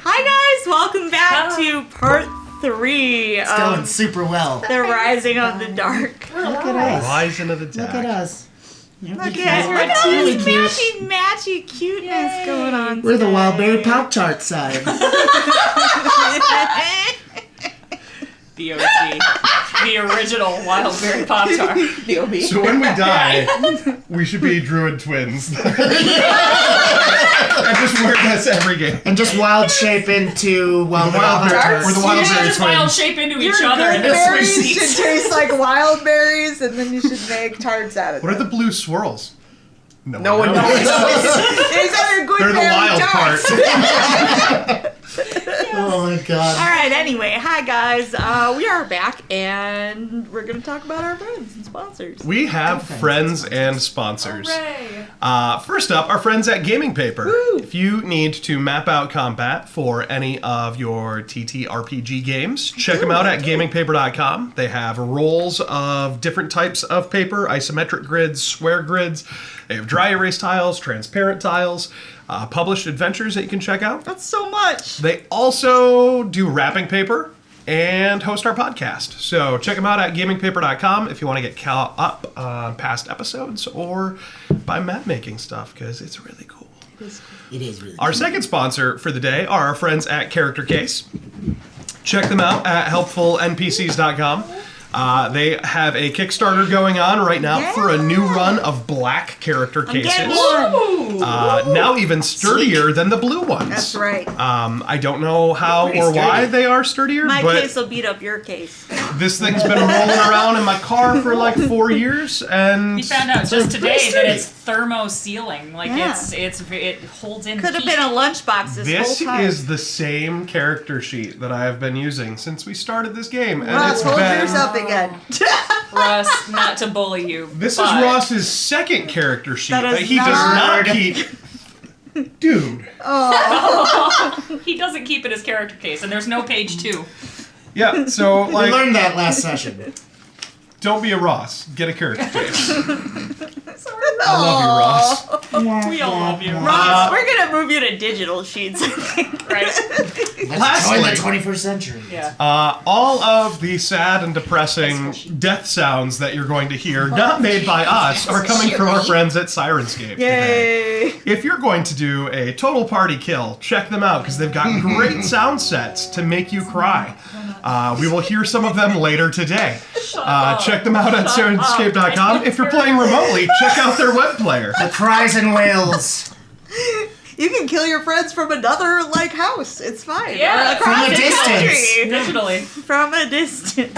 Hi guys, welcome back to part 3 It's going super well. The Rising of the Dark. Look at us. Rising of the Dark. Look at us. Look at all really this cute. matchy cuteness going on. We're the today. Wildberry Pop Tart side. The OG. The original Wildberry Pop-Tart. The OB. So when we die, we should be druid twins. I just wear this every game. And just wild shape into Wildberry Pop Wildberry- Tarts. we're the You should Wildberry just wild twins. shape into Your each other good and then berries switch should seats. taste like wild berries, and then you should make tarts out of What are them. the blue swirls? No one knows. These are your good They're the berry wild part. tarts. Oh my god. Alright, anyway, hi guys. We are back and we're going to talk about our friends and sponsors. We have friends and sponsors. Hooray. First up, our friends at Gaming Paper. If you need to map out combat for any of your TTRPG games, check them out at gamingpaper.com. They have rolls of different types of paper, isometric grids, square grids. They have dry erase tiles, transparent tiles, published adventures that you can check out. That's so much. They also do wrapping paper and host our podcast. So check them out at gamingpaper.com if you want to get caught up on past episodes or by map making stuff, because it's really cool. It is really Our second sponsor for the day are our friends at Character Case. Check them out at helpfulnpcs.com. They have a Kickstarter going on right now for a new run of black character cases. Get one. Now even sturdier than the blue ones. That's right. I don't know how Pretty or why sturdy. they are sturdier, My but case will beat up your case. this thing's been rolling around in my car for like 4 years, and We found out just today pretty that sturdy. it's thermo-sealing. Like, Yeah. it holds in Could have heat. been a lunchbox this This whole time. is the same character sheet that I have been using since we started this game, and Ross, it's hold been. yours up again. Russ, not to bully you. This is but Ross's second character sheet That is that he does not- not keep. Dude. He doesn't keep it as character case, and there's no page 2. Yeah, so We like, learned that last session. don't be a Ross. Get a character case. I love you, Ross. We all love you. Ross, we're going to move you to digital sheets, I think. Right? Let's join the Lastly, 21st century. Yeah. all of the sad and depressing death sounds that you're going to hear, not made by us, are coming from our friends at Sirenscape today. Yay. If you're going to do a total party kill, check them out because they've got great sound sets to make you cry. We will hear some of them later today. Check them out at Sirenscape.com. If you're playing remotely, check out their web player. The cries and wails. You can kill your friends from another, house. It's fine. Yeah. Or across From a the distance. country. Digitally. From a distance.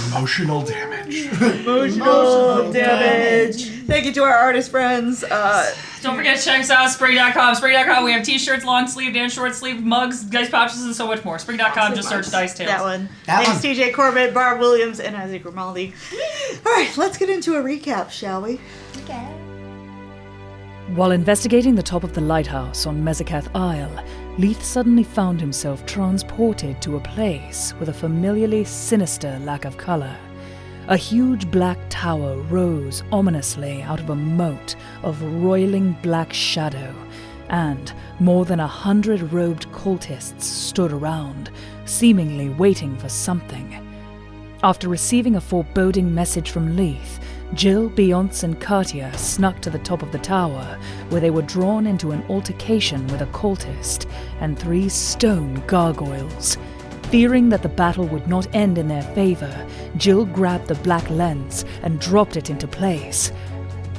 Emotional damage. Emotional damage. Thank you to our artist friends. Don't forget to check us out at Spring.com. Spring.com, we have t-shirts, long sleeved and short sleeved, mugs, dice pouches, and so much more. Spring.com, just search Dice Tales. That one. That Thanks, one. TJ Corbett, Barb Williams, and Isaac Grimaldi. All right, let's get into a recap, shall we? While investigating the top of the lighthouse on Mezakath Isle, Leith suddenly found himself transported to a place with a familiarly sinister lack of color. A huge black tower rose ominously out of a moat of roiling black shadow, and more than 100 robed cultists stood around, seemingly waiting for something. After receiving a foreboding message from Leith, Jill, Beyonce, and Katia snuck to the top of the tower, where they were drawn into an altercation with a cultist and 3 stone gargoyles. Fearing that the battle would not end in their favor, Jill grabbed the black lens and dropped it into place.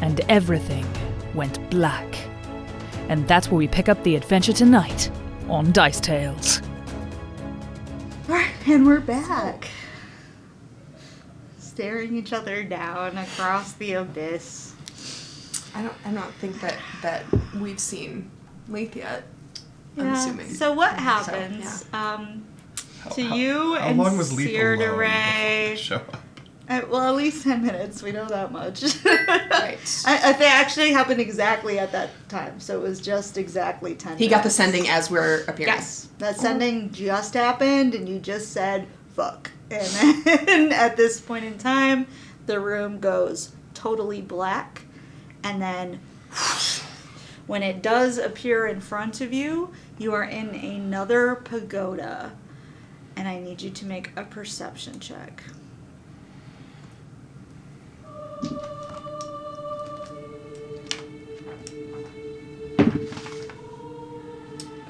And everything went black. And that's where we pick up the adventure tonight on Dice Tales. All right, and we're back. Staring each other down across the abyss. I don't think that we've seen Leith yet. I'm Yeah. assuming. So what happens? To you How and long was Lethal alone before Cierderay. they show up? Well, at least 10 minutes. We know that much. Right. I think actually happened exactly at that time, so it was just exactly 10 minutes. He got the sending as we're appearing. Yes, that sending just happened, and you just said fuck. And then at this point in time, the room goes totally black, and then When it does appear in front of you, you are in another pagoda. And I need you to make a perception check.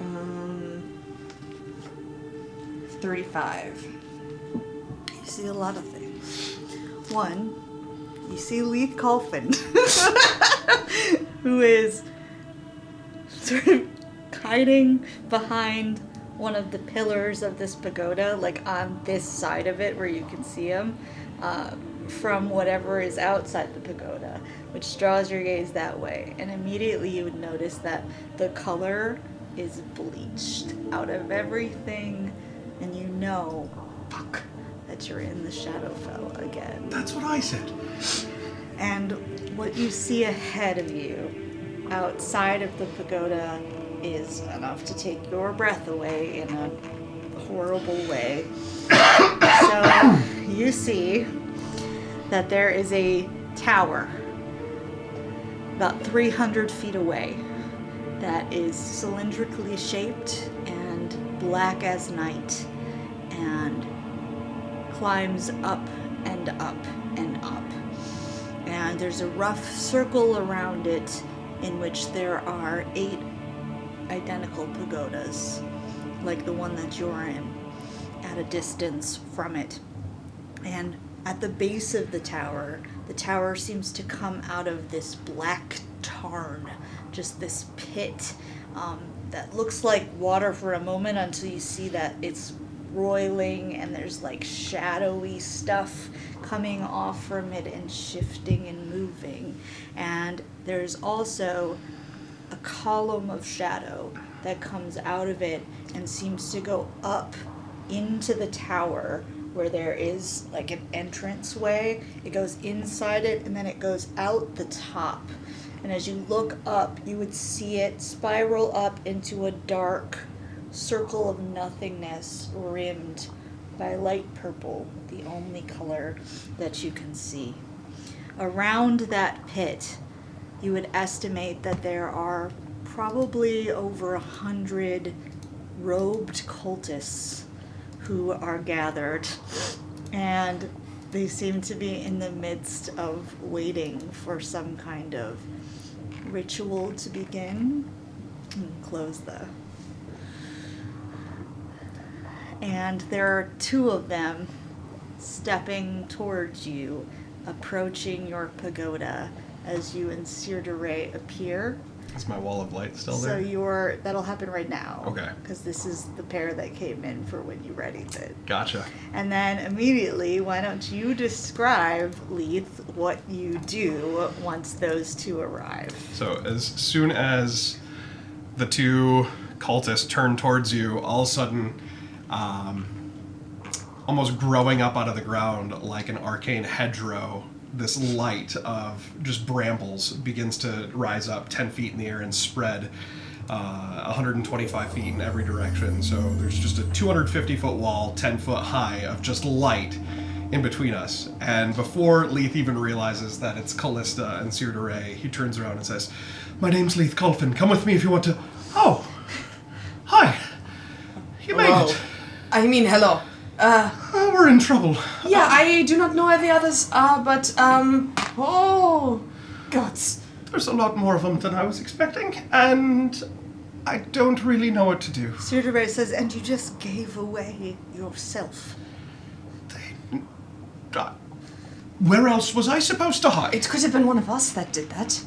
Um, 35. You see a lot of things. One, you see Leith Colfin, who is sort of hiding behind one of the pillars of this pagoda, like on this side of it where you can see him, from whatever is outside the pagoda, which draws your gaze that way. And immediately you would notice that the color is bleached out of everything, and you know, fuck, that you're in the Shadowfell again. That's what I said. And what you see ahead of you, outside of the pagoda, is enough to take your breath away in a horrible way. So you see that there is a tower about 300 feet away that is cylindrically shaped and black as night and climbs up and up and up. And there's a rough circle around it in which there are 8 identical pagodas, like the one that you're in, at a distance from it. And at the base of the tower seems to come out of this black tarn, just this pit that looks like water for a moment until you see that it's roiling and there's like shadowy stuff coming off from it and shifting and moving. And there's also a column of shadow that comes out of it and seems to go up into the tower where there is like an entrance way. It goes inside it and then it goes out the top. And as you look up, you would see it spiral up into a dark circle of nothingness rimmed by light purple, the only color that you can see. Around that pit, you would estimate that there are probably over 100 robed cultists who are gathered, and they seem to be in the midst of waiting for some kind of ritual to begin. And close the... And there are 2 of them stepping towards you, approaching your pagoda as you and Cyrdaray appear. Is my wall of light still So there? that'll happen right now. Okay. Because this is the pair that came in for when you readied it. Gotcha. And then immediately, why don't you describe, Leith, what you do once those 2 arrive? So as soon as the 2 cultists turn towards you, all of a sudden, almost growing up out of the ground like an arcane hedgerow, this light of just brambles begins to rise up 10 feet in the air and spread 125 feet in every direction. So there's just a 250-foot wall, 10 foot high, of just light in between us. And before Leith even realizes that it's Callista and Cyrdaray, he turns around and says, "My name's Leith Colfin. Come with me if you want to..." "Oh, hi. You made Hello. it. I mean, hello. Oh, we're in trouble. Yeah, I do not know where the others are, but, oh, gods. There's a lot more of them than I was expecting, and I don't really know what to do." Cyrdaray says, "And you just gave away yourself." Where else was I supposed to hide? It could have been one of us that did that.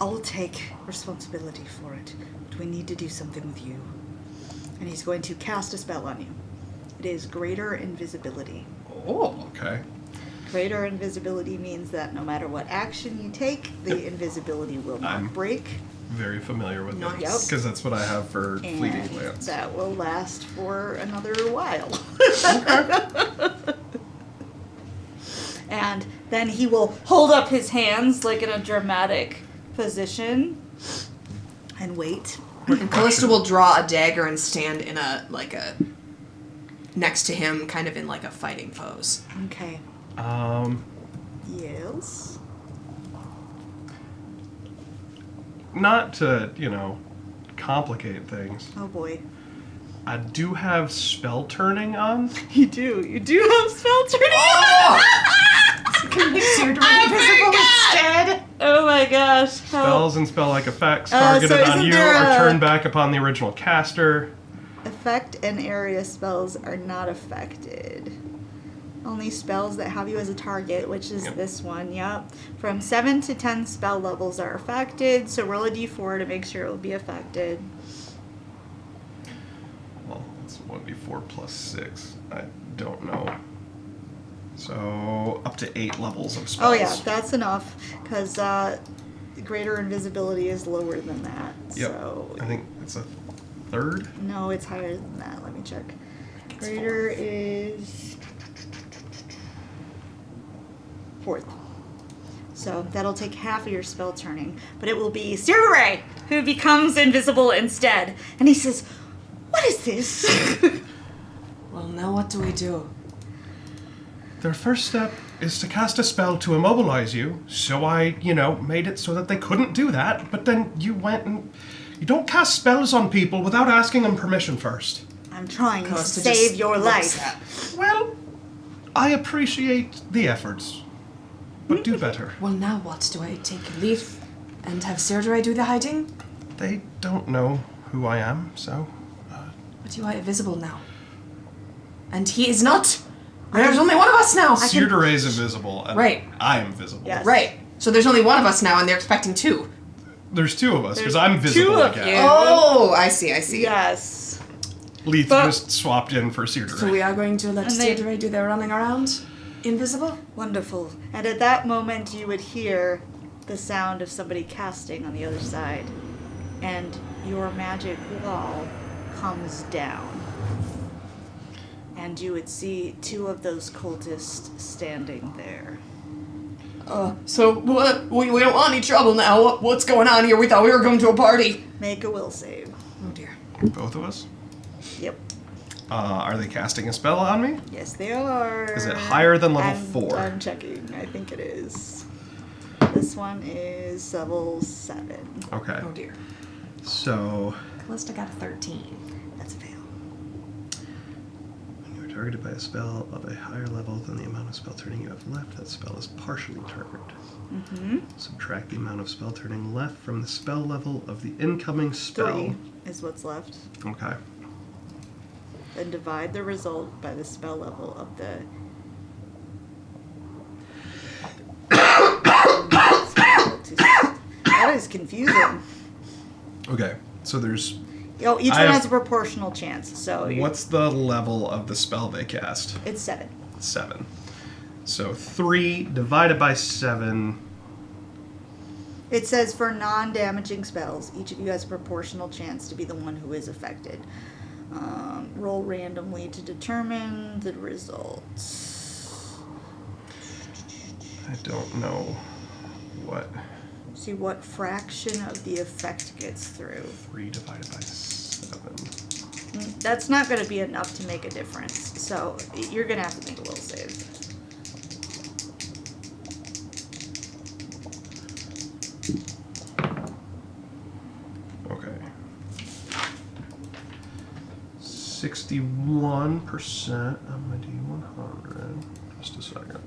I'll take responsibility for it, but we need to do something with you. And he's going to cast a spell on you. It is Greater Invisibility. Oh, okay. Greater Invisibility means that no matter what action you take, the invisibility will not I'm break. Very familiar with Nice. it. Yep. Because that's what I have for And fleeting glance. that will last for another while. And then he will hold up his hands like in a dramatic position and wait. And Callista will draw a dagger and stand in next to him, kind of in like a fighting pose. Okay. Um, Yes. not to, complicate things, Oh boy. I do have spell turning on. You do have spell turning. Can we see her invisible instead? Oh my gosh. How... Spells and spell-like effects targeted so on isn't you there are a- turned back upon the original caster. Effect and area spells are not affected. Only spells that have you as a target, which is Yep. this one, yep. From 7 to 10 spell levels are affected, so roll a d4 to make sure it will be affected. Well, it's 1d4 plus 6. I don't know. So, up to 8 levels of spells. Oh yeah, that's enough, because greater invisibility is lower than that. Yep. So, I think it's a third. no, it's higher than that. Let me check. Greater is 4th. So that'll take half of your spell turning, but it will be Sirgure who becomes invisible instead. And he says, "What is this?" Well, now what do we do? Their first step is to cast a spell to immobilize you, so I, made it so that they couldn't do that, but then you went and... You don't cast spells on people without asking them permission first. I'm trying to Costa save just your looks life. at- Well, I appreciate the efforts, but do better. Well, now what? Do I take Leaf and have Serdare do the hiding? They don't know who I am, so... But you are invisible now. And he is not. There's only one of us now. Serdare is invisible, and Right. I am visible. Yes. Right. So there's only one of us now, and they're expecting two. There's two of us, because There's I'm visible two of again. you. Oh, I see. Yes. Leith But- just swapped in for Serdare. So we are going to let And they- Serdare do their running around, invisible. Wonderful. And at that moment, you would hear the sound of somebody casting on the other side. And your magic wall comes down. And you would see two of those cultists standing there. So what? We don't want any trouble now. What's going on here? We thought we were going to a party. Make a will save. Oh dear. Both of us? Yep. Are they casting a spell on me? Yes, they are. Is it higher than level I'm 4? I'm checking. I think it is. This one is level 7. Okay. Oh dear. So, Callista got a 13. That's a fail. when you are targeted by a spell of a higher level than the amount of spell turning you have left, that spell is partially turned. Mm-hmm. Subtract the amount of spell turning left from the spell level of the incoming spell. 3 is what's left. Okay. Then divide the result by the spell level of the... That is confusing. Okay. So there's... Oh, each I one have- has a proportional chance, so What's the level of the spell they cast? it's 7. 7. So 3 divided by 7... It says for non-damaging spells, each of you has a proportional chance to be the one who is affected. Roll randomly to determine the results. I don't know what... See what fraction of the effect gets through. 3 divided by 7. That's not going to be enough to make a difference, so you're going to have to make a will save. Okay. 61% of my D100. Just a second.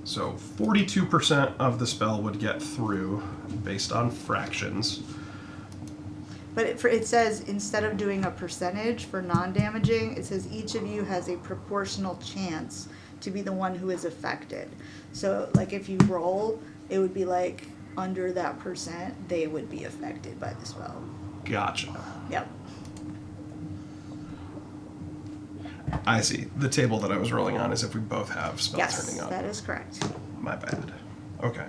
So 42% of the spell would get through based on fractions. But it says instead of doing a percentage for non-damaging, it says each of you has a proportional chance to be the one who is affected. So, like, if you roll, it would be like under that percent, they would be affected by the spell. Gotcha. Yep. I see. The table that I was rolling on is if we both have spell Yes, turning on. that is correct. My bad. Okay.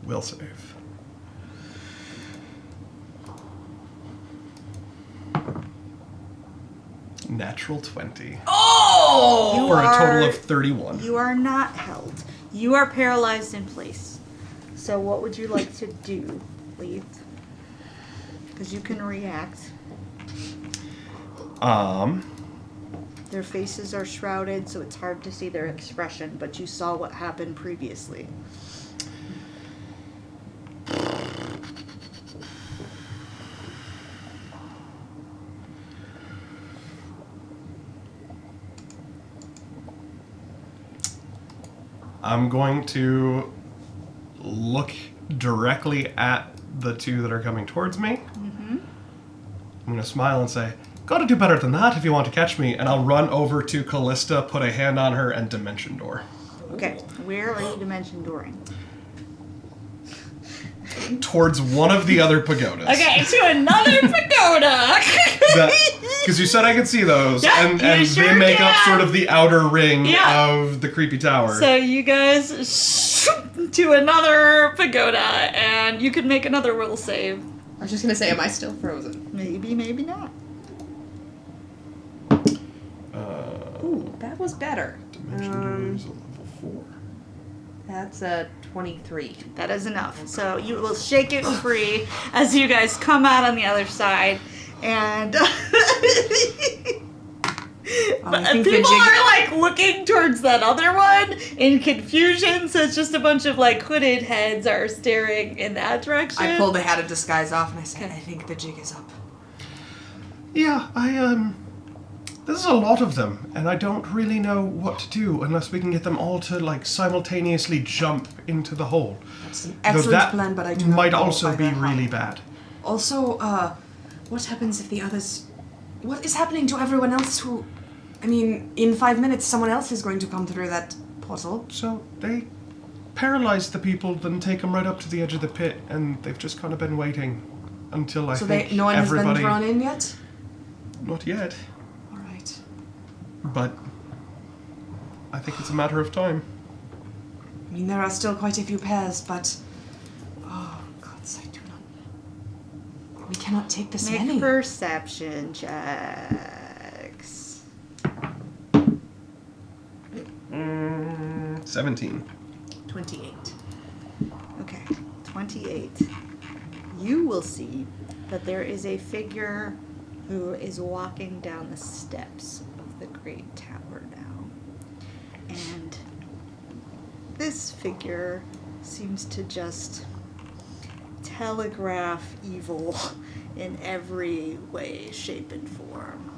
Will save. Natural 20. Oh! You For a total are- of 31. You are not held. You are paralyzed in place. So what would you like to do, Leith? Because you can react. Their faces are shrouded, so it's hard to see their expression, but you saw what happened previously. I'm going to look directly at the two that are coming towards me. I'm going to smile and say, gotta do better than that if you want to catch me. And I'll run over to Callista, put a hand on her, and Dimension Door. Okay, where are you dimension dooring? Towards one of the other pagodas. Okay, to another pagoda! Because you said I could see those, Yeah, and you sure they make up can. sort of the outer ring Yeah. of the creepy tower. So you guys shoot to another pagoda, and you can make another will save. I was just gonna say, am I still frozen? Maybe, maybe not. Ooh, that was better. Dimension Door is a level 4. That's a 23. That is enough. So you will shake it free as you guys come out on the other side, and I think the people jig- are like looking towards that other one in confusion. So it's just a bunch of like hooded heads are staring in that direction. I pull the hat of disguise off and I say, I think the jig is up. Yeah, This is a lot of them, and I don't really know what to do unless we can get them all to, like, simultaneously jump into the hole. That's an Though excellent that plan, but I do not might know also if I be can really help. bad. Also, what happens if the others... What is happening to everyone else who... I mean, in 5 minutes, someone else is going to come through that portal. So they paralyze the people, then take them right up to the edge of the pit, and they've just kind of been waiting until So think no one has been everybody... thrown in yet? Not yet, All right. but I think it's a matter of time. I mean, there are still quite a few pairs, but... Oh, gods, I do not... We cannot take this Make many. perception checks. 17. 28. Okay, 28. You will see that there is a figure who is walking down the steps of the Great Tower now. And this figure seems to just telegraph evil in every way, shape, and form.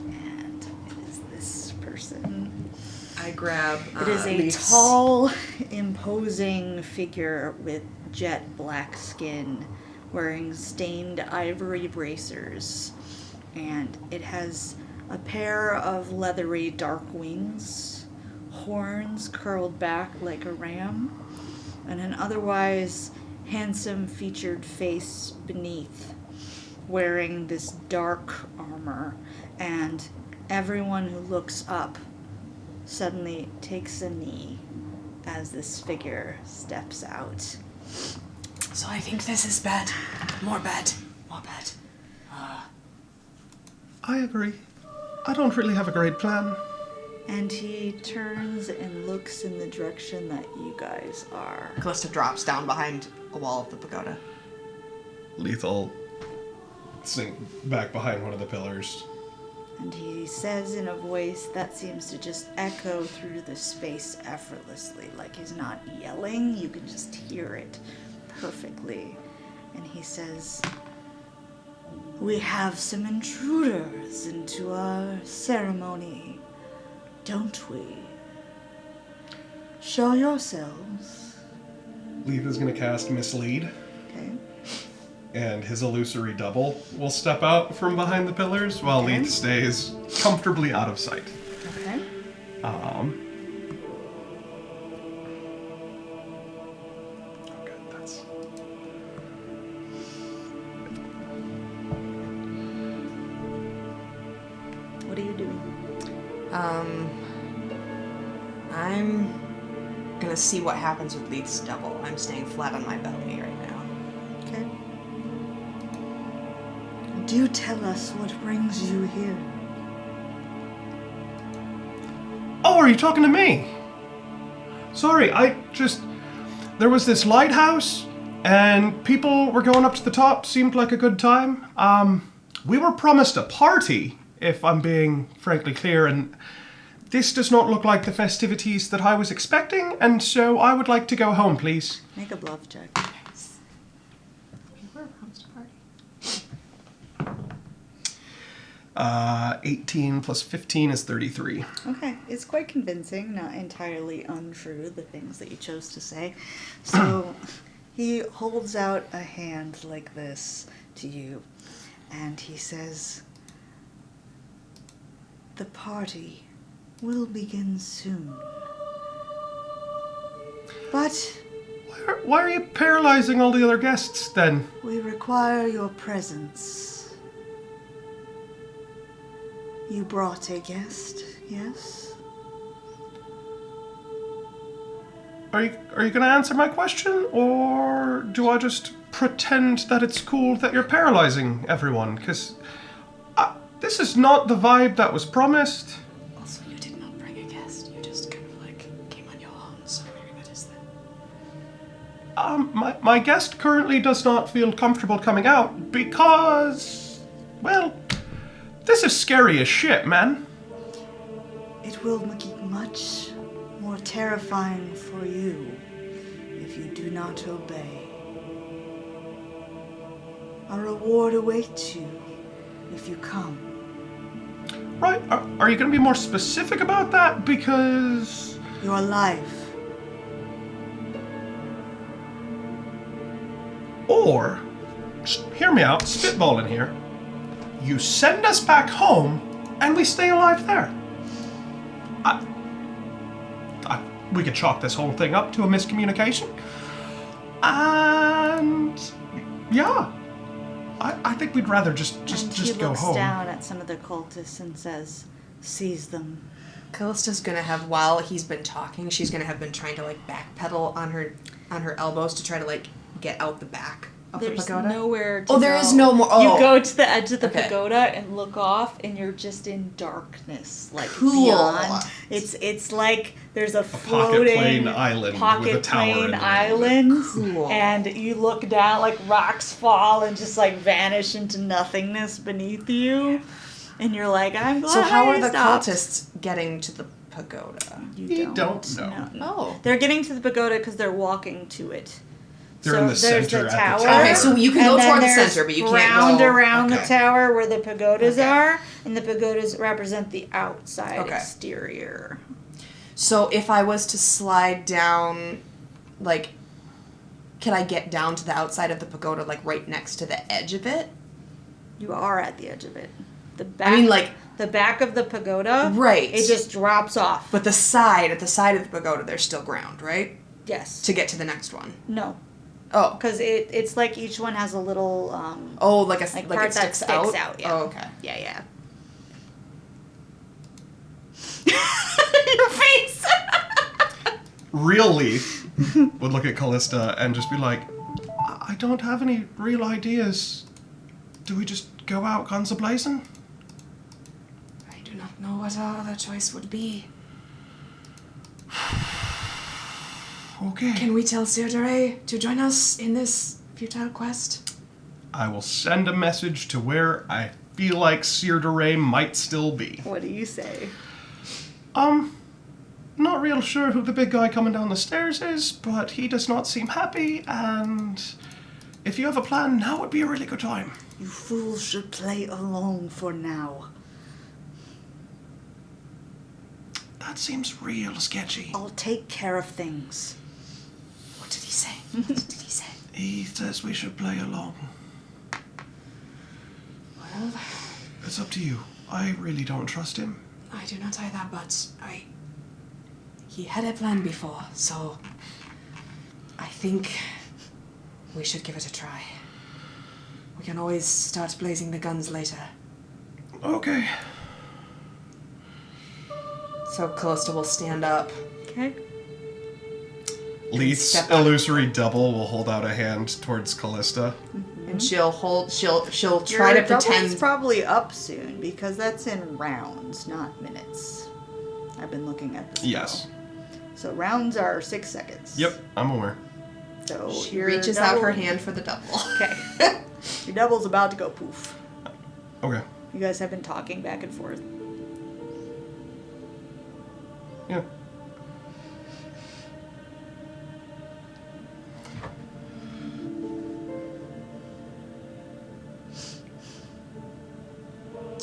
And it is this person. I grab... It is a Leaf's- tall, imposing figure with jet black skin, wearing stained ivory bracers, and it has a pair of leathery dark wings, horns curled back like a ram, and an otherwise handsome featured face beneath, wearing this dark armor, and everyone who looks up suddenly takes a knee as this figure steps out. So I think this is bad. More bad. More bad. I agree. I don't really have a great plan. And he turns and looks in the direction that you guys are. Callista drops down behind a wall of the pagoda. Lethal sink back behind one of the pillars. And he says in a voice that seems to just echo through the space effortlessly, like he's not yelling, you can just hear it perfectly. And he says, "We have some intruders into our ceremony, don't we? Show yourselves." Leaf is going to cast Mislead, Okay. and his illusory double will step out from behind the pillars while Okay. Leaf stays comfortably out of sight. Okay. Okay, that's... What are you doing? I'm gonna see what happens with Leith's double. I'm staying flat on my belly right now. Okay. Do tell us what brings you here. Oh, are you talking to me? Sorry, there was this lighthouse, and people were going up to the top, seemed like a good time. We were promised a party, if I'm being frankly clear, and this does not look like the festivities that I was expecting, and so I would like to go home, please. Make a bluff check. We were promised a party. 18 plus 15 is 33. Okay, it's quite convincing, not entirely untrue, the things that you chose to say. So he holds out a hand like this to you, and he says, "The party will begin soon. But Why are you paralyzing all the other guests then? we require your presence. You brought a guest, yes?" Are you going to answer my question, or do I just pretend that it's cool that you're paralyzing everyone? Because this is not the vibe that was promised. Also, you did not bring a guest. You just kind of like came on your own. So maybe that is that. My guest currently does not feel comfortable coming out because, well, this is scary as shit, man. It will make it much more terrifying for you if you do not obey. A reward awaits you if you come. Right, are you going to be more specific about that? Because... Your life. Or, just hear me out, spitballing here. You send us back home, and we stay alive there. We could chalk this whole thing up to a miscommunication. And yeah, I think we'd rather just And just he go looks home. down at some of the cultists and says, "Seize them." Callista's gonna have, while he's been talking, she's gonna have been trying to like backpedal on her elbows to try to like get out the back of There's the pagoda. nowhere to Oh, there go. is no more. Oh, You go to the edge of the Okay. pagoda and look off, and you're just in darkness, like Cool. beyond. It's like there's a pocket floating plane island with a pocket tower in plane the middle of it. island, Cool. and you look down, like rocks fall and just like vanish into nothingness beneath you, and you're like, I'm glad So how I are the stopped. cultists getting to the pagoda? You don't know. Oh. They're getting to the pagoda because they're walking to it. They're in the there's center the at the tower. top. Okay, so you can and go then toward the there's center, but you can't round go- around the okay. tower where the pagodas Okay. are, and the pagodas represent the outside Okay. exterior. So if I was to slide down, like, can I get down to the outside of the pagoda, like right next to the edge of it? You are at the edge of it. The back, I mean, like- the back of the pagoda. Right. It just drops off. But at the side of the pagoda, there's still ground, right? Yes. To get to the next one. No, Oh. because it's like each one has a little Oh, like like it part that sticks sticks out? out. Yeah. Oh, okay. Yeah. Your face. Real Leaf would look at Callista and just be like, I don't have any real ideas. Do we just go out guns a-blazing? I do not know what our other choice would be. Okay. Can we tell Serdare to join us in this futile quest? I will send a message to where I feel like Serdare might still be. What do you say? Not real sure who the big guy coming down the stairs is, but he does not seem happy, and if you have a plan, now would be a really good time. You fools should play along for now. That seems real sketchy. I'll take care of things. What did he say? What did he say? He says we should play along. Well, It's up to you. I really don't trust him. I do not either, but he had a plan before, so I think we should give it a try. We can always start blazing the guns later. Okay. So Callista will stand up. Okay. Leith's Step up. illusory double will hold out a hand towards Callista. And she'll try to double's pretend. probably up soon because that's in rounds, not minutes. I've been looking at this. Yes. So rounds are 6 seconds. Yep, I'm aware. So She your reaches out her double- hand for the double. Okay. Your double's about to go poof. Okay. You guys have been talking back and forth. Yeah.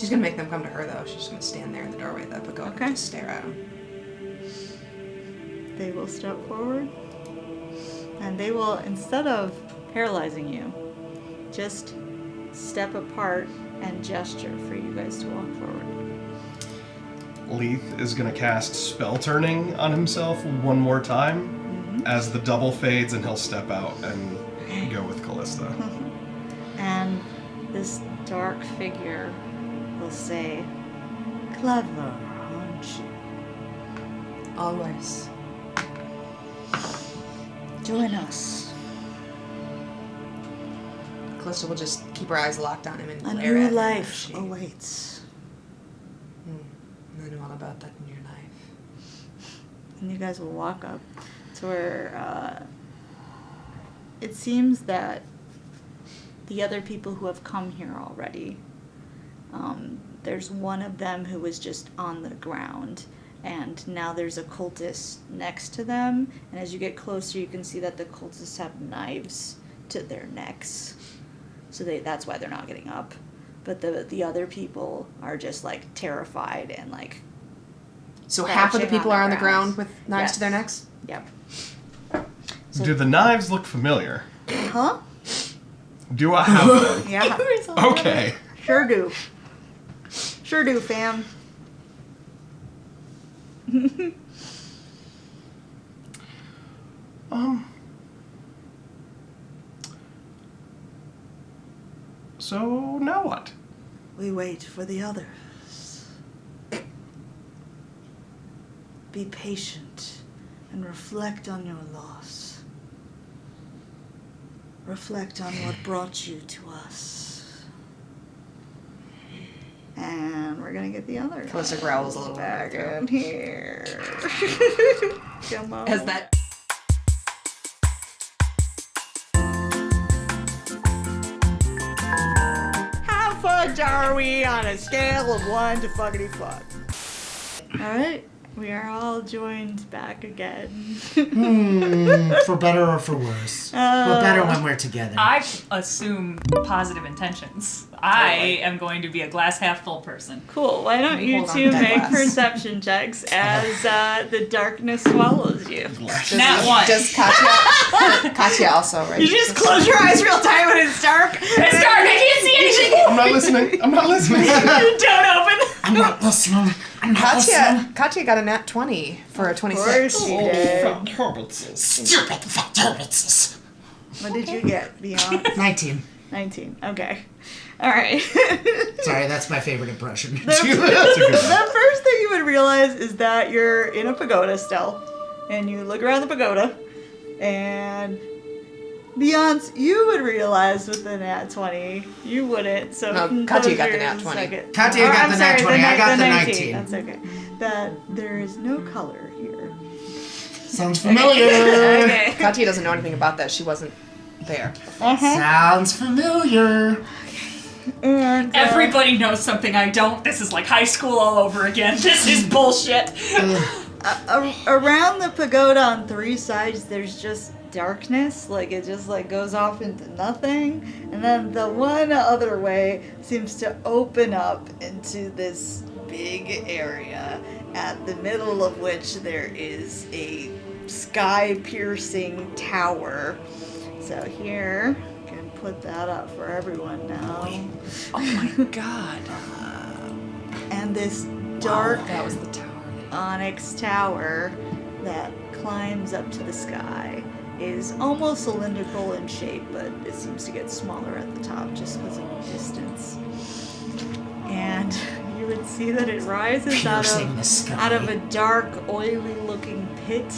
She's gonna make them come to her though. She's just gonna stand there in the doorway of the pagoda Okay. and just stare at them. They will step forward, and they will, instead of paralyzing you, just step apart and gesture for you guys to walk forward. Leith is going to cast Spell Turning on himself one more time as the double fades, and he'll step out and go with Callista. And this dark figure will say, "Clever, aren't you? Always. Join us. Callista will just keep her eyes locked on him and A glare new at him. life awaits." I know all about that new life. And you guys will walk up to where it seems that the other people who have come here already, there's one of them who was just on the ground, and now there's a cultist next to them, and as you get closer you can see that the cultists have knives to their necks, so that's why they're not getting up. But the other people are just like terrified and like. So half of the crouching people are on the ground ground. with knives to their necks? Yep. Do the knives look familiar? Huh? Do I have them? Yeah. Okay. Sure do. Sure do, fam. So now what? We wait for the others. Be patient and reflect on your loss. Reflect on what brought you to us. And we're gonna get the other Callista growls a little back bit. in here. Come on. As that How fudged are we on a scale of 1 to fuckity fuck? Alright, we are all joined back again. For better or for worse. We're better when we're together. I assume positive intentions. I am going to be a glass half full person. Cool, why don't you hold on two to that make glass. perception checks as the darkness swallows you? Nat one. Does Katya Katya also, right? You just close your eyes real tight when it's dark. It's dark. I can't see anything. I'm not listening. I'm not listening. Don't open. I'm not listening. I'm not listening. Katya got a nat 20 for a Of 26. course she did. Stupid fuckers. What did you get, Beyond? 19. 19. Okay. Alright. Sorry, that's my favorite impression. The first thing you would realize is that you're in a pagoda still, and you look around the pagoda, and Beyonce, you would realize with the nat 20, you wouldn't. So No, compose Katya got the yours nat in a 20. second. Katya Or, got I'm the nat sorry, 20, I got the 19. 19. That's okay. That there is no color here. Sounds familiar. Okay. Katya doesn't know anything about that. She wasn't there. Sounds familiar. And Everybody knows something I don't. This is like high school all over again. This is bullshit. around the pagoda on 3 sides, there's just darkness. Like it just like goes off into nothing, and then the one other way seems to open up into this big area, at the middle of which there is a sky-piercing tower. So here, I can put that up for everyone now. Oh my god. And this dark That was the tower. onyx tower that climbs up to the sky is almost cylindrical in shape, but it seems to get smaller at the top just because of the distance. And you would see that it rises Piercing the sky. out of a dark, oily-looking pit.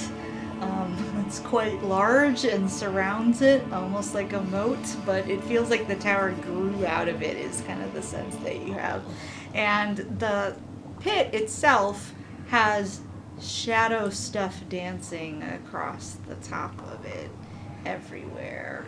It's quite large and surrounds it, almost like a moat, but it feels like the tower grew out of it, is kind of the sense that you have. And the pit itself has shadow stuff dancing across the top of it everywhere.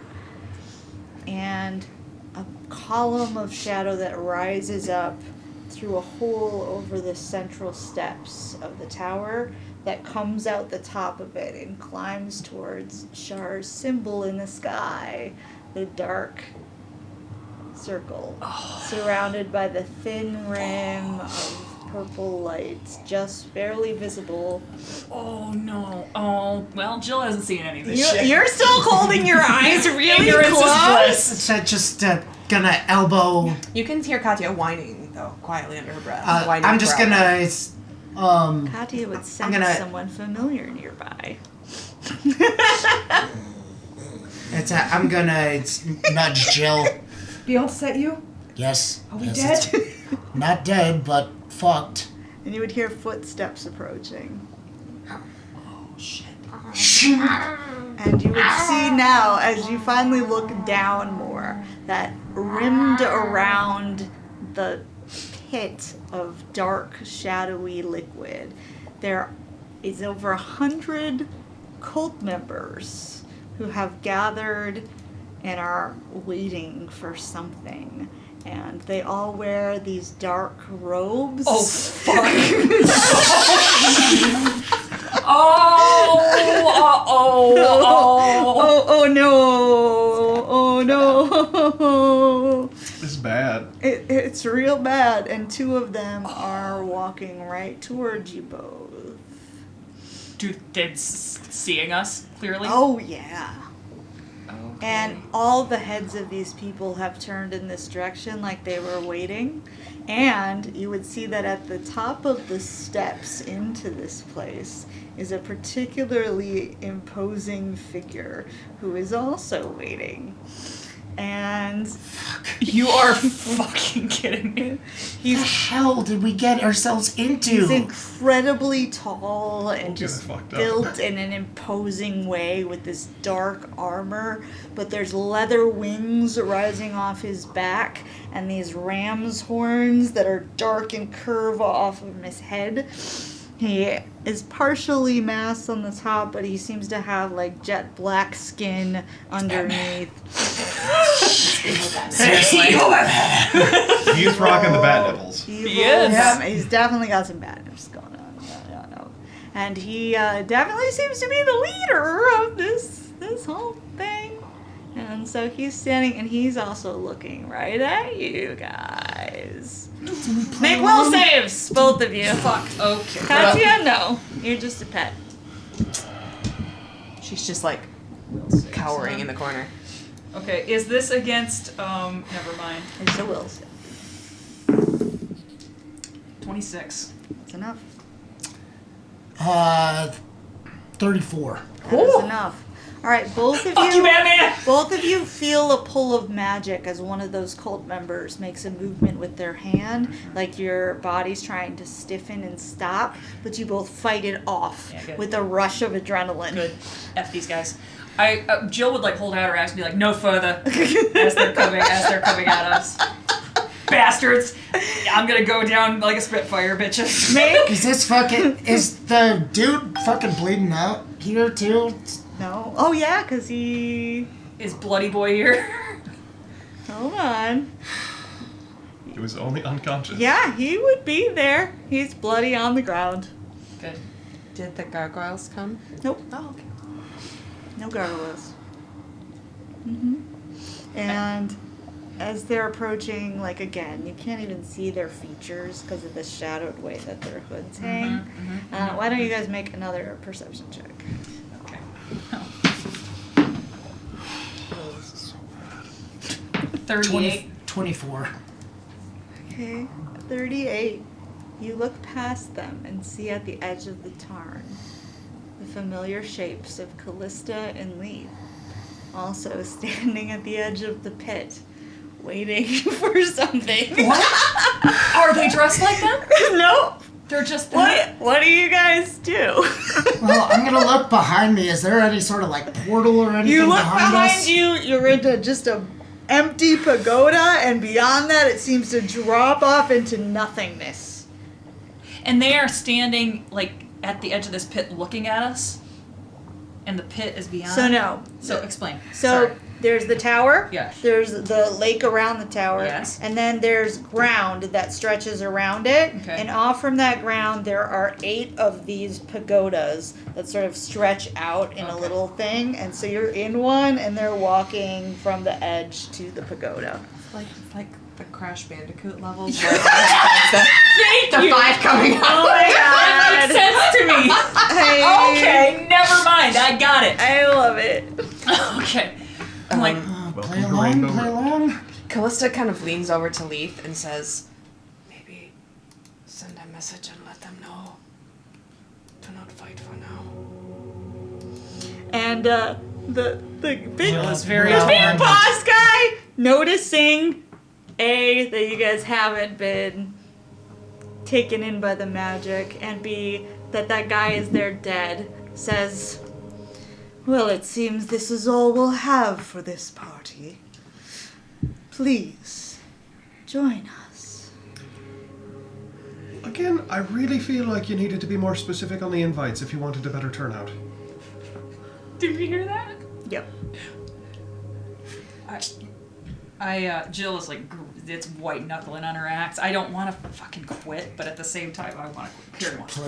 And a column of shadow that rises up through a hole over the central steps of the tower that comes out the top of it and climbs towards Shar's symbol in the sky, the dark circle, surrounded by the thin rim of purple lights, just barely visible. Oh no. Oh, well, Jill hasn't seen any of this shit. You're still holding your eyes really Ignorance is closed. bliss. So just gonna elbow. You can hear Katya whining, though, quietly under her breath. Whining I'm just growling. gonna. It's, Katya would sense gonna- someone familiar nearby. I'm gonna nudge Jill. Beyond set you? Yes. Are we yes, dead? Not dead, but fucked. And you would hear footsteps approaching. Shit. And you would see now, as you finally look down more, that rimmed around the pit of dark, shadowy liquid, there is over 100 cult members who have gathered and are waiting for something. And they all wear these dark robes. Oh, fuck. Oh no! Oh no! This is bad. It's real bad, and two of them are walking right towards you both. Dude, they're seeing us, clearly? Oh yeah. Okay. And all the heads of these people have turned in this direction like they were waiting. And you would see that at the top of the steps into this place is a particularly imposing figure who is also waiting. And You are fucking kidding me. What the hell did we get ourselves into? he's incredibly tall and just fucked up. built in an imposing way with this dark armor, but there's leather wings rising off his back and these ram's horns that are dark and curve off of his head. He is partially masked on the top, but he seems to have like jet black skin underneath. Seriously. He's rocking the bat nipples. He is. Yeah, he's definitely got some bad news going on. Yeah. And he definitely seems to be the leader of this whole thing. And so he's standing, and he's also looking right at you guys. Make will saves, both of you. Fuck, okay. Katya, no. You're just a pet. She's just like cowering in the corner. Okay, is this against, never mind. It's a will save. 26. That's enough. 34. That is enough. All right, both of Fuck you, Batman! Both of you feel a pull of magic as one of those cult members makes a movement with their hand, like your body's trying to stiffen and stop, but you both fight it off Yeah, good. with a rush of adrenaline. Good. F these guys. Jill would like hold out her axe and be like, no further, as they're coming at us. Bastards! I'm gonna go down like a Spitfire, bitches. Is the dude fucking bleeding out here too? No? Oh yeah, because he... Is Bloody Boy here? Hold on. He was only unconscious. Yeah, he would be there. He's bloody on the ground. Good. Did the gargoyles come? Nope. Oh, okay. No gargoyles. And as they're approaching, like again, you can't even see their features because of the shadowed way that their hoods hang. Why don't you guys make another perception check? Okay. 38. 24. Okay, 38. You look past them and see at the edge of the tarn the familiar shapes of Callista and Leith, also standing at the edge of the pit, waiting for something. What? Are they dressed like them? Nope. They're just What do you guys do? Well, I'm gonna look behind me. Is there any sort of like portal or anything You look behind behind us? you, you're into just a empty pagoda, and beyond that it seems to drop off into nothingness. And they are standing like at the edge of this pit looking at us. And the pit is beyond. So no. So explain. So Sorry. there's the tower. Yes. There's the lake around the tower. Yes. And then there's ground that stretches around it. Okay. And off from that ground there are 8 of these pagodas that sort of stretch out in a little thing. And so you're in one and they're walking from the edge to the pagoda. Like the Crash Bandicoot levels. Where the 5 coming up. Oh my god! That makes sense to me. Okay, never mind. I got it. I love it. Okay. I'm like, Play to along, Rainbow play Road. along. Callista kind of leans over to Leith and says, maybe send a message and let them know to not fight for now. And the big was very the big important. boss guy noticing that you guys haven't been taken in by the magic, and B, that guy is there dead, says, well, it seems this is all we'll have for this party. Please, join us. Again, I really feel like you needed to be more specific on the invites if you wanted a better turnout. did we hear that? Yep. Jill is like, it's white knuckling on her axe. I don't want to fucking quit, but at the same time, I want to quit. Carrie wants to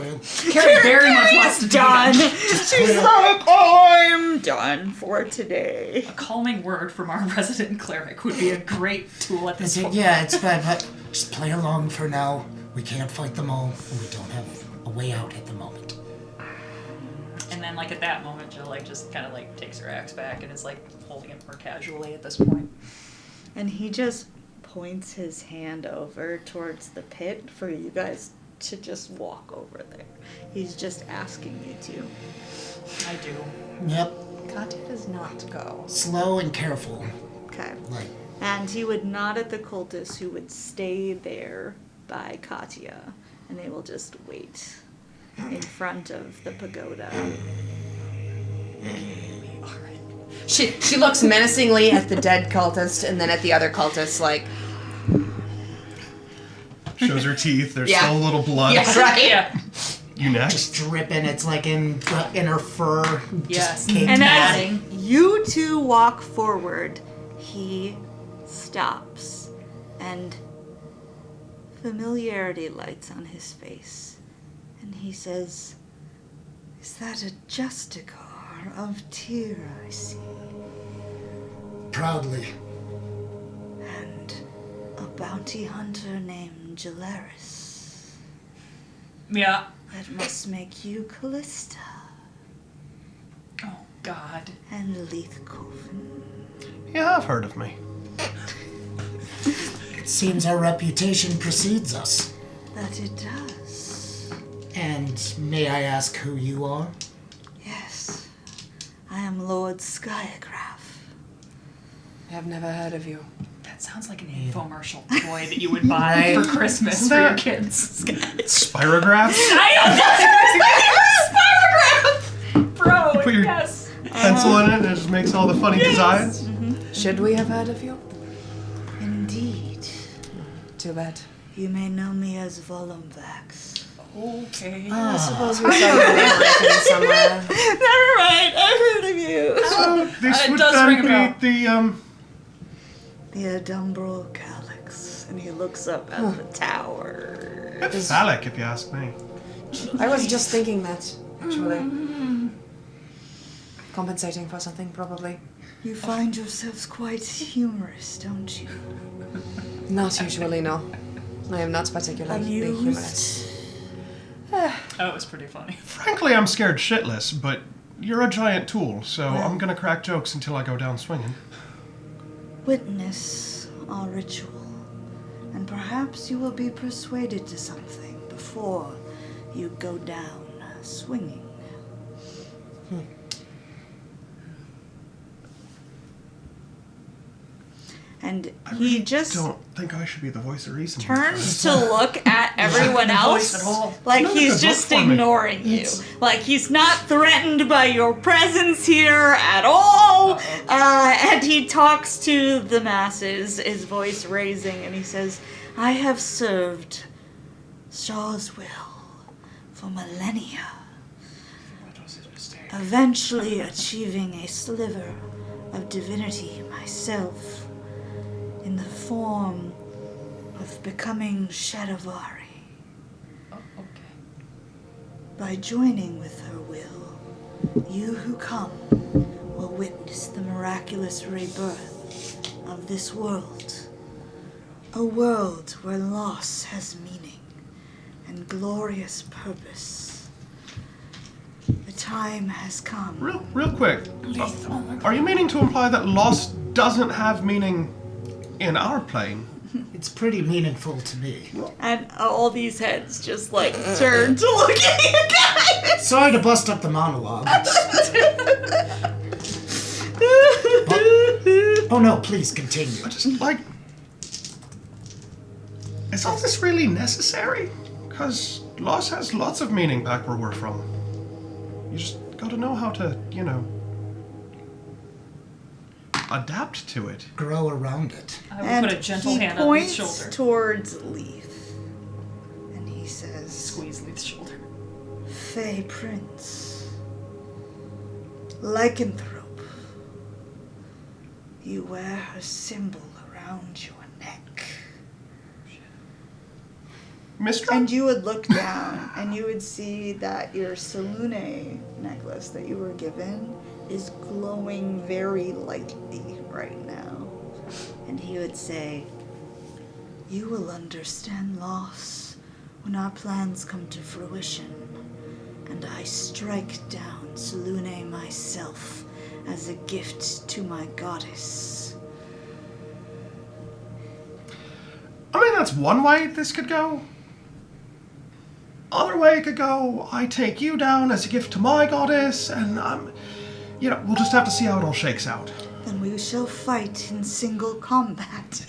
quit. Carrie very much wants to do Done. that. She's like, I'm done for today. A calming word from our resident cleric would be a great tool at this point. Yeah, it's bad, but just play along for now. We can't fight them all, and we don't have a way out at the moment. And then, like, at that moment, Jill, like, just kind of, like, takes her axe back and is, like, holding it more casually at this point. And he just points his hand over towards the pit for you guys to just walk over there. He's just asking you to. I do. Yep, Katya does not go. slow and careful. Okay. Like, And he would nod at the cultists who would stay there by Katya, and they will just wait in front of the pagoda. She looks menacingly at the dead cultist and then at the other cultist, like, Shows her teeth. There's Yeah. still a little blood. yeah, right? Yeah. You next? just dripping. It's like in her fur. Yes. Just caked And down. as you two walk forward, he stops, and familiarity lights on his face. And he says, is that a Justicar of Tyr I see? Proudly. And a bounty hunter named Jalaris. Yeah. That must make you Callista Oh, God. and Leith Coven. Yeah, I've heard of me. It seems our reputation precedes us. That it does. And may I ask who you are? Yes, I am Lord Skygraph. I have never heard of you. That sounds like an infomercial toy that you would buy for Christmas for your kids. Spirograph? Spirograph! Bro, Put your yes. pencil in it and it just makes all the funny designs. Should we have heard of you? Indeed. Too bad. You may know me as Volumvax. Okay. I suppose we saw your name written somewhere. Never mind, I've heard of you. So this It would does ring a then bell. be The Adumbral Calyx. And he looks up at the tower. the phallic, if you ask me. I was just thinking that, actually. Compensating for something, probably. You find yourselves quite humorous, don't you? Not usually, no. I am not particularly humorous. Amused? That was pretty funny. Frankly, I'm scared shitless, but you're a giant tool, so I'm gonna crack jokes until I go down swinging. Witness our ritual, and perhaps you will be persuaded to something before you go down swinging. And he just Don't think I should be the voice of reason. turns to look at everyone voice else at all. like Not a he's good just look for me. ignoring you. Like he's not threatened by your presence here at all. And he talks to the masses, his voice raising, and he says, I have served Shaw's will for millennia, eventually achieving a sliver of divinity myself in the form of becoming Shadavari. Oh, okay. By joining with her will, you who come will witness the miraculous rebirth of this world A world where loss has meaning and glorious purpose. The time has come. Real quick. Are you meaning to imply that loss doesn't have meaning in our plane? It's pretty meaningful to me. And all these heads just like turn to look at you guys. Sorry to bust up the monologue. Oh no, please continue. I just, like... Is all this really necessary? Because loss has lots of meaning back where we're from. You just gotta know how to, adapt to it. Grow around it. I will put a gentle hand on Leith's shoulder. He points towards Leith. And he says, Squeeze Leith's shoulder. Fey Prince, lycanthrope, you wear her symbol around your neck. Mistra? And you would look down and you would see that your Selune necklace that you were given is glowing very lightly right now. And he would say, you will understand loss when our plans come to fruition, and I strike down Selune myself as a gift to my goddess. I mean, that's one way this could go. Other way it could go, I take you down as a gift to my goddess, and we'll just have to see how it all shakes out. Then we shall fight in single combat.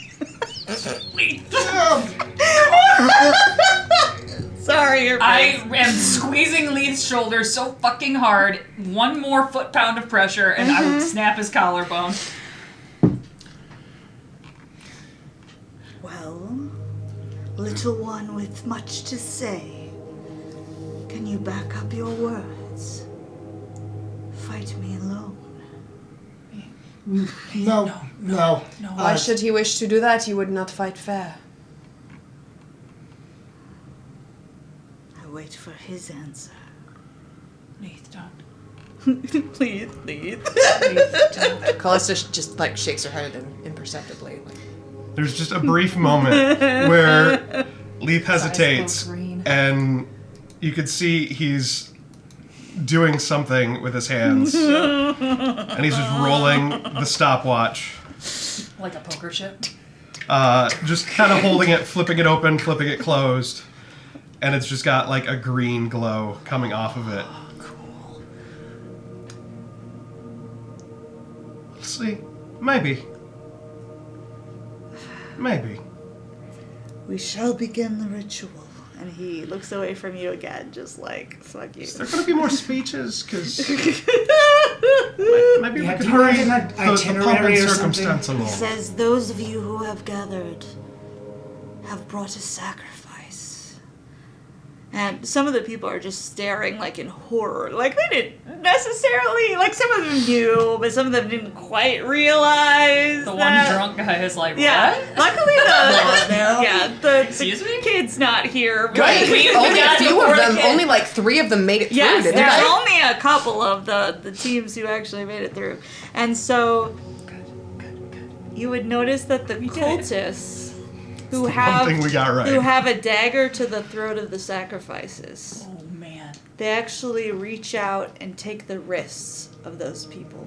Sorry, your I am squeezing Leith's shoulder so fucking hard. One more foot-pound of pressure, and I would snap his collarbone. Well, little one with much to say, can you back up your words? Fight me alone. No. Why should he wish to do that? You would not fight fair. I wait for his answer. Leith, don't. Please. Callista just like shakes her head imperceptibly. There's just a brief moment where Leith hesitates, and you could see he's doing something with his hands. And he's just rolling the stopwatch. Like a poker chip. Just kind of holding it, flipping it open, flipping it closed. And it's just got like a green glow coming off of it. Oh, cool. Let's see. Maybe. We shall begin the ritual. And he looks away from you again, just like, fuck you. Is there going to be more speeches? Because maybe we could do you hurry have an the pomp itinerary and or circumstance something? along. He says, those of you who have gathered have brought a sacrifice. And some of the people are just staring like in horror. Like they didn't necessarily, like some of them knew, but some of them didn't quite realize The that. one drunk guy is like, Yeah, what? luckily the Excuse me? kid's not here. but- Right, We only a got few before of the them, kid. only like 3 of them made it through, Yes, didn't there's they? only a couple of the teams who actually made it through. And so you would notice that the did it. cultists who One have thing we got right. who have a dagger to the throat of the sacrifices, Oh, man. they actually reach out and take the wrists of those people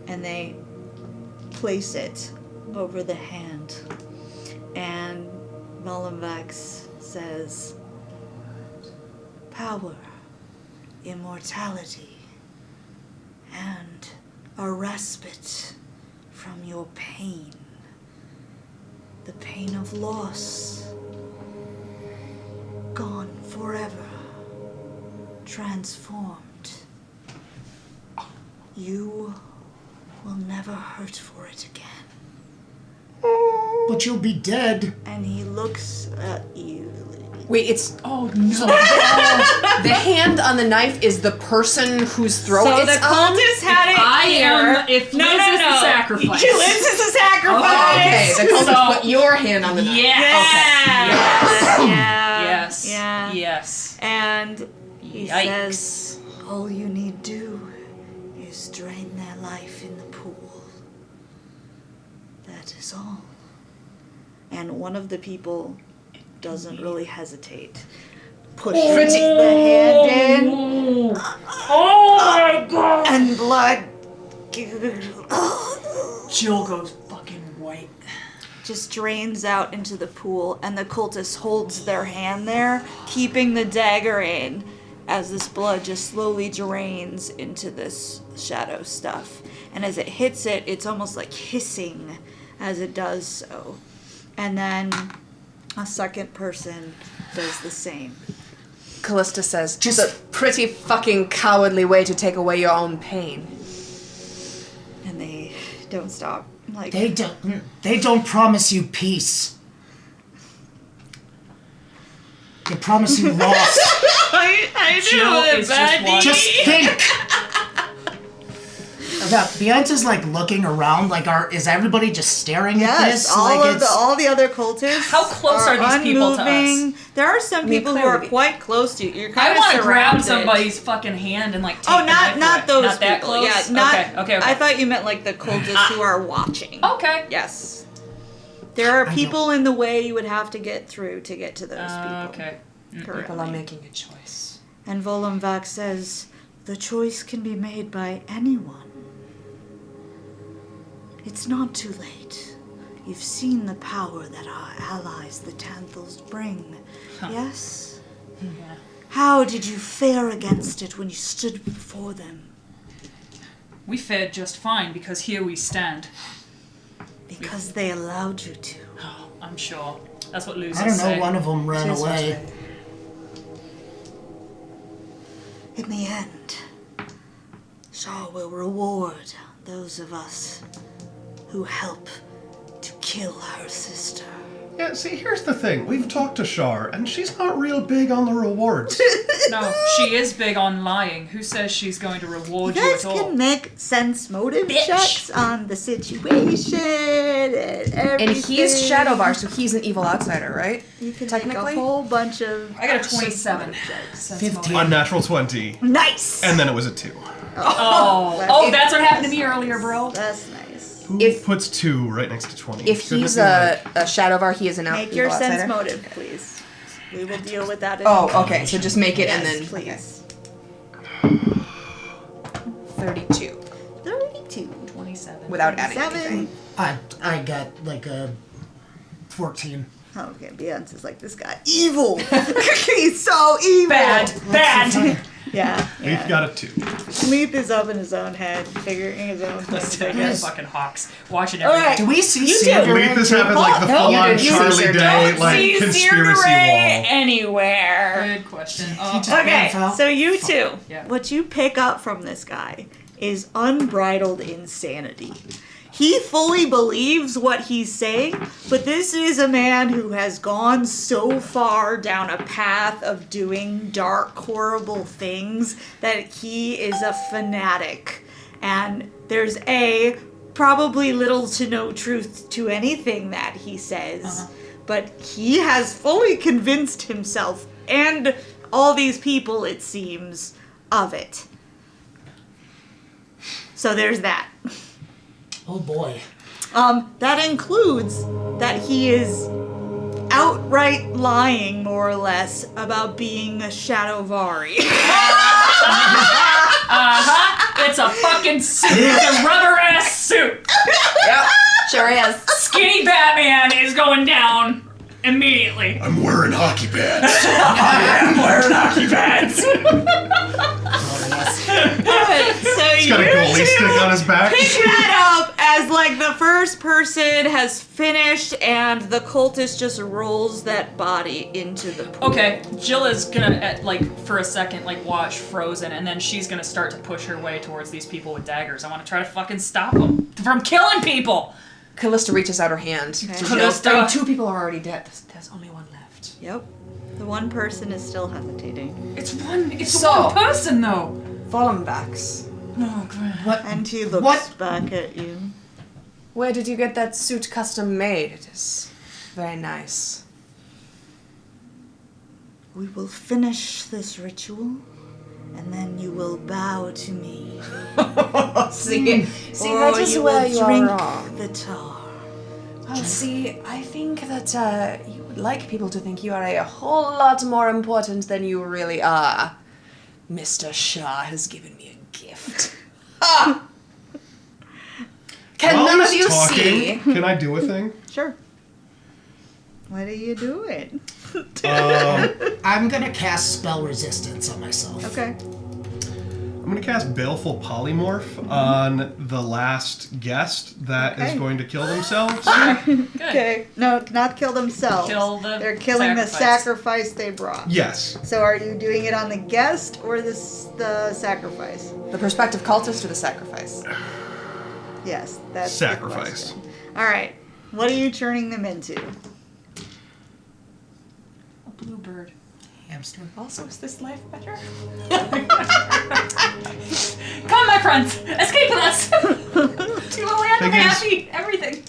and they place it over the hand. And Malamvax says, power, immortality, and a respite from your pain. The pain of loss. Gone forever. Transformed. You will never hurt for it again. But you'll be dead. And he looks at you. Wait, it's Oh, no. the hand on the knife is the person whose throat So it's the on? cultist had it I here. am- if Liz is the sacrifice. Liz is the sacrifice. Oh, okay, the cultist So- put your hand on the knife. Yeah. Yeah. Yes. Yeah. Yes. And he Yikes. says, all you need do is drain their life in the pool. That is all. and one of the people doesn't really hesitate. Pushes the hand in. Oh my god! And blood Jill goes fucking white. just drains out into the pool, and the cultist holds their hand there, keeping the dagger in as this blood just slowly drains into this shadow stuff. And as it hits it, it's almost like hissing as it does so. And then a second person does the same. Callista says, "Just a pretty fucking cowardly way to take away your own pain." And they don't stop. Like, They don't promise you peace. They promise you loss. I Jill is just watching. Just think. Yeah, Bianca's like looking around, like, is everybody just staring at yes, this? all the other cultists. How close are these people to us? unmoving. There are some people who are clearly. quite close to you. You're I kind of want to grab surrounded. somebody's fucking hand and like take Oh, the knife not away. those Not that people. close? Yeah, not. Okay. I thought you meant like the cultists who are watching. Okay. Yes. There are people in the way you would have to get through to get to those people. Okay. Currently. People are making a choice. And Volumvac says, the choice can be made by anyone. It's not too late. You've seen the power that our allies, the Tanthals, bring. Yes? Yeah. How did you fare against it when you stood before them? We fared just fine because here we stand. Because they allowed you to. Oh, I'm sure. That's what losers I don't know, say. one of them ran Cheers, away. Rosemary. In the end, Shaw will reward those of us who help to kill her sister. Yeah, see, here's the thing. We've talked to Shar, and she's not real big on the rewards. No, she is big on lying. Who says she's going to reward You you guys at all? can make sense motive Bitch. checks on the situation and everything. And he's Shadowvar, so he's an evil outsider, right? You can technically? make a whole bunch of. I got a 27. 15. Unnatural 20. Nice. And then it was a 2. Oh, that's what happened to me earlier, bro. That's nice. Who If- puts 2 right next to 20? If Shouldn't he's it be a Shadowvar, he is an Make evil your outsider. sense motive, please. We will deal with that. In Oh, okay. So just make it yes, and then please. 32 32. 27. without adding 7. anything. I got like a 14. Oh, okay, Beyonce's like, this guy evil. He's so evil. Bad. Yeah. Leaf got a 2. Leith is up in his own head, figuring his own things. I Fucking guess. hawks. Watching All everything. right. Do we see You Sandra? Leaf is having like the No, full-on you didn't. Charlie You Day, don't like See conspiracy Sierra wall. anywhere. Good question. Okay, Fell. so you two, Yeah. what you pick up from this guy is unbridled insanity. He fully believes what he's saying, but this is a man who has gone so far down a path of doing dark, horrible things that he is a fanatic. And there's probably little to no truth to anything that he says, but he has fully convinced himself and all these people, it seems, of it. So there's that. Oh boy. That includes that he is outright lying, more or less, about being a Shadowvari. It's a fucking suit. It's a rubber ass suit. Yep, sure is. Skinny Batman is going down immediately. I'm wearing hockey pads. I'm wearing hockey pads. So He's got a goalie stick on his back. pick that up as like the first person has finished and the cultist just rolls that body into the pool. Okay, Jill is gonna, for a second, watch frozen, and then she's gonna start to push her way towards these people with daggers. I want to try to fucking stop them from killing people. Callista reaches out her hand. to Jill. Callista. I mean, 2 people are already dead. There's only 1 left. Yep. The one person is still hesitating. It's one So- person though. Volumvax, Oh god. And he looks What? back at you. where did you get that suit custom made? It is very nice. We will finish this ritual, and then you will bow to me. See, Or that is you where will you are drink wrong. the tar. Well, see, I think that you would like people to think you are a whole lot more important than you really are. Mr. Shaw has given me a gift. Ah! Can While none of he's you talking, see? Can I do a thing? Sure. What are you doing? I'm gonna cast spell resistance on myself. Okay. I'm going to cast Baleful Polymorph on the last guest that is Okay. going to kill themselves. Good. Okay. No, not kill themselves. Kill the They're killing the sacrifice. sacrifice they brought. Yes. So are you doing it on the guest or the sacrifice? The prospective cultist or the sacrifice? Yes, that's Sacrifice. the question. All right. What are you turning them into? A bluebird. Hamster. Also, is this life better? Come, my friends! Escape with us! To a land of Thing is- happy everything.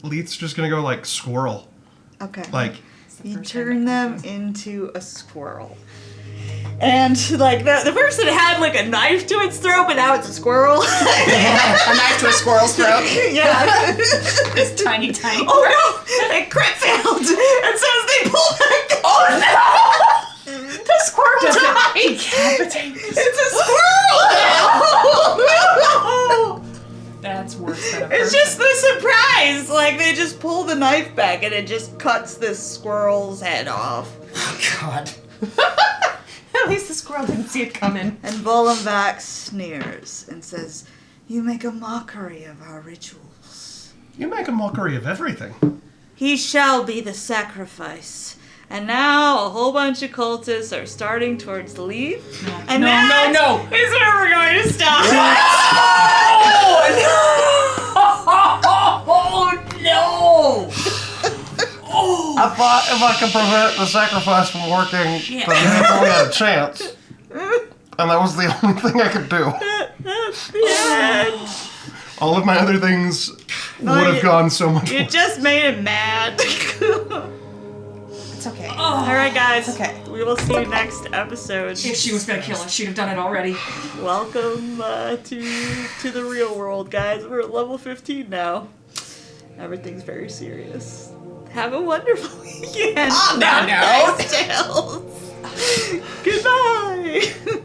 Leith's just going to go like squirrel. Okay. Like, You turn them into a squirrel. And like the person had like a knife to its throat, but now it's a squirrel. A knife to a squirrel's throat. Yeah. This tiny, tiny. Oh no! They crit failed! And so as they pull back, oh no! The squirrel died! It's a squirrel! That's worse than a It's person. just the surprise! Like they just pull the knife back and it just cuts this squirrel's head off. Oh God. At least the squirrel didn't see it coming. And Volenvax sneers and says, "You make a mockery of our rituals. you make a mockery of everything. He shall be the sacrifice." And now a whole bunch of cultists are starting towards the leave. And No, that no, no. is where we're going to stop. Oh no! I thought if I could prevent the sacrifice from working, then we only had a chance. And that was the only thing I could do. That's the end. All of my other things would have you- gone so much You worse. just made him mad. It's okay. All right, guys. Okay. We will see you next episode. If she was gonna kill us, she'd have done it already. Welcome to the real world, guys. We're at level 15 now. Everything's very serious. Have a wonderful weekend. Oh, no. Tales. Goodbye.